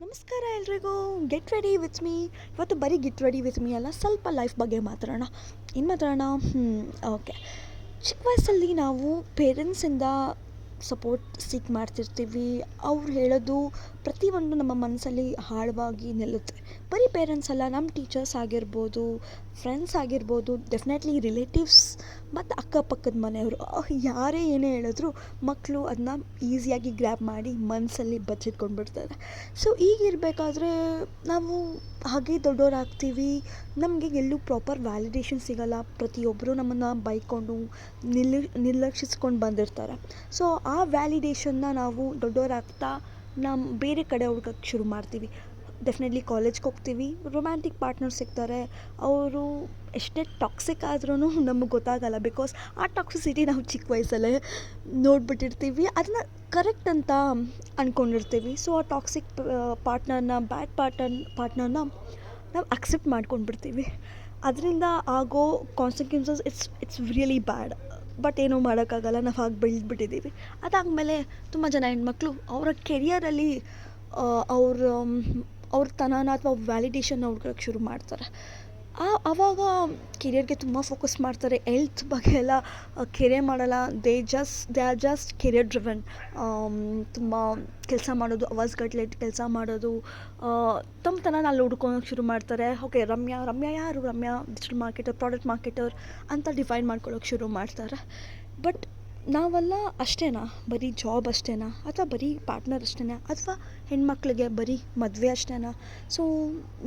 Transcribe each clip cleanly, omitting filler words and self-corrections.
ನಮಸ್ಕಾರ ಎಲ್ರಿಗೂ. Get ready with me. ಇವತ್ತು ಬರೀ ಗೆಟ್ ರೆಡಿ ವಿತ್ ಮೀ ಅಲ್ಲ, ಸ್ವಲ್ಪ ಲೈಫ್ ಬಗ್ಗೆ ಮಾತಾಡೋಣ. ಏನು ಮಾತಾಡೋಣ? ಓಕೆ. ಚಿಕ್ಕ ವಯಸ್ಸಲ್ಲಿ ನಾವು ಪೇರೆಂಟ್ಸಿಂದ ಸಪೋರ್ಟ್ ಸೀಕ್ ಮಾಡ್ತಿರ್ತೀವಿ. ಅವ್ರು ಹೇಳೋದು ಪ್ರತಿಯೊಂದು ನಮ್ಮ ಮನಸ್ಸಲ್ಲಿ ಆಳವಾಗಿ ನಿಲ್ಲುತ್ತೆ. ಬರೀ ಪೇರೆಂಟ್ಸ್ ಅಲ್ಲ, ನಮ್ಮ ಟೀಚರ್ಸ್ ಆಗಿರ್ಬೋದು, ಫ್ರೆಂಡ್ಸ್ ಆಗಿರ್ಬೋದು, ಡೆಫಿನೆಟ್ಲಿ ರಿಲೇಟಿವ್ಸ್ ಮತ್ತು ಅಕ್ಕಪಕ್ಕದ ಮನೆಯವರು, ಯಾರೇ ಏನೇ ಹೇಳಿದ್ರು ಮಕ್ಕಳು ಅದನ್ನ ಈಸಿಯಾಗಿ ಗ್ರ್ಯಾಬ್ ಮಾಡಿ ಮನಸ್ಸಲ್ಲಿ ಬಚ್ಚಿಟ್ಕೊಂಡ್ಬಿಡ್ತಾರೆ. ಸೊ ಈಗಿರಬೇಕಾದ್ರೆ ನಾವು ಹಾಗೆ ದೊಡ್ಡವರಾಗ್ತೀವಿ. ನಮಗೆ ಎಲ್ಲೂ ಪ್ರಾಪರ್ ವ್ಯಾಲಿಡೇಷನ್ ಸಿಗೋಲ್ಲ. ಪ್ರತಿಯೊಬ್ಬರು ನಮ್ಮನ್ನು ಬೈಕೊಂಡು ನಿರ್ಲಕ್ಷಿಸ್ಕೊಂಡು ಬಂದಿರ್ತಾರೆ. ಸೊ ಆ ವ್ಯಾಲಿಡೇಷನ್ನ ನಾವು ದೊಡ್ಡವರಾಗ್ತಾ ಬೇರೆ ಕಡೆ ಹುಡ್ಕಕ್ಕೆ ಶುರು ಮಾಡ್ತೀವಿ. ಡೆಫಿನೆಟ್ಲಿ ಕಾಲೇಜ್ಗೆ ಹೋಗ್ತೀವಿ, ರೊಮ್ಯಾಂಟಿಕ್ ಪಾರ್ಟ್ನರ್ ಸಿಗ್ತಾರೆ. ಅವರು ಎಷ್ಟೇ ಟಾಕ್ಸಿಕ್ ಆದ್ರೂ ನಮಗೆ ಗೊತ್ತಾಗಲ್ಲ. ಬಿಕಾಸ್ ಆ ಟಾಕ್ಸಿಸಿಟಿ ನಾವು ಚಿಕ್ಕ ವಯಸ್ಸಲ್ಲೇ ನೋಡಿಬಿಟ್ಟಿರ್ತೀವಿ, ಅದನ್ನ ಕರೆಕ್ಟ್ ಅಂತ ಅಂದ್ಕೊಂಡಿರ್ತೀವಿ. ಸೊ ಆ ಟಾಕ್ಸಿಕ್ ಬ್ಯಾಡ್ ಪಾರ್ಟ್ನರ್ನ ನಾವು ಅಕ್ಸೆಪ್ಟ್ ಮಾಡ್ಕೊಂಡ್ಬಿಡ್ತೀವಿ. ಅದರಿಂದ ಆಗೋ consequences it's really bad. But ಏನೂ ಮಾಡೋಕ್ಕಾಗಲ್ಲ, ನಾವು ಹಾಗೆ ಬೆಳೆದ್ಬಿಟ್ಟಿದ್ದೀವಿ. ಅದಾದಮೇಲೆ ತುಂಬ ಜನ ಹೆಣ್ಮಕ್ಳು ಅವರ ಕೆರಿಯರಲ್ಲಿ ಅವ್ರ ತನನ ಅಥವಾ ವ್ಯಾಲಿಡೇಷನ್ನ ಹುಡ್ಕೋಕ್ಕೆ ಶುರು ಮಾಡ್ತಾರೆ. ಆವಾಗ ಕೆರಿಯರ್ಗೆ ತುಂಬ ಫೋಕಸ್ ಮಾಡ್ತಾರೆ. ಹೆಲ್ತ್ ಬಗ್ಗೆ ಎಲ್ಲ ಕೇರೇ ಮಾಡಲ್ಲ. They are just career driven. ತುಂಬ ಕೆಲಸ ಮಾಡೋದು, ಅವರ್ಸ್ಗಟ್ಟಲೆ ಕೆಲಸ ಮಾಡೋದು, ತಮ್ಮ ತನನ ಅಲ್ಲಿ ಹುಡ್ಕೊಳಕ್ಕೆ ಶುರು ಮಾಡ್ತಾರೆ. ಓಕೆ, ರಮ್ಯಾ ಯಾರು? Ramya digital marketer, product marketer ಅಂತ ಡಿಫೈನ್ ಮಾಡ್ಕೊಳ್ಳೋಕೆ ಶುರು ಮಾಡ್ತಾರೆ. ಬಟ್ ನಾವೆಲ್ಲ ಅಷ್ಟೇನಾ? ಬರೀ ಜಾಬ್ ಅಷ್ಟೇನಾ? ಅಥವಾ ಬರೀ ಪಾರ್ಟ್ನರ್ ಅಷ್ಟೇನಾ? ಅಥವಾ ಹೆಣ್ಮಕ್ಳಿಗೆ ಬರೀ ಮದುವೆ ಅಷ್ಟೇನಾ? ಸೊ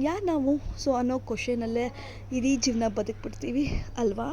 ಯಾರು ನಾವು? ಸೊ ಅನ್ನೋ ಕ್ವಶನಲ್ಲೇ ಇಡೀ ಜೀವನ ಬದುಕ್ಬಿಡ್ತೀವಿ ಅಲ್ವಾ?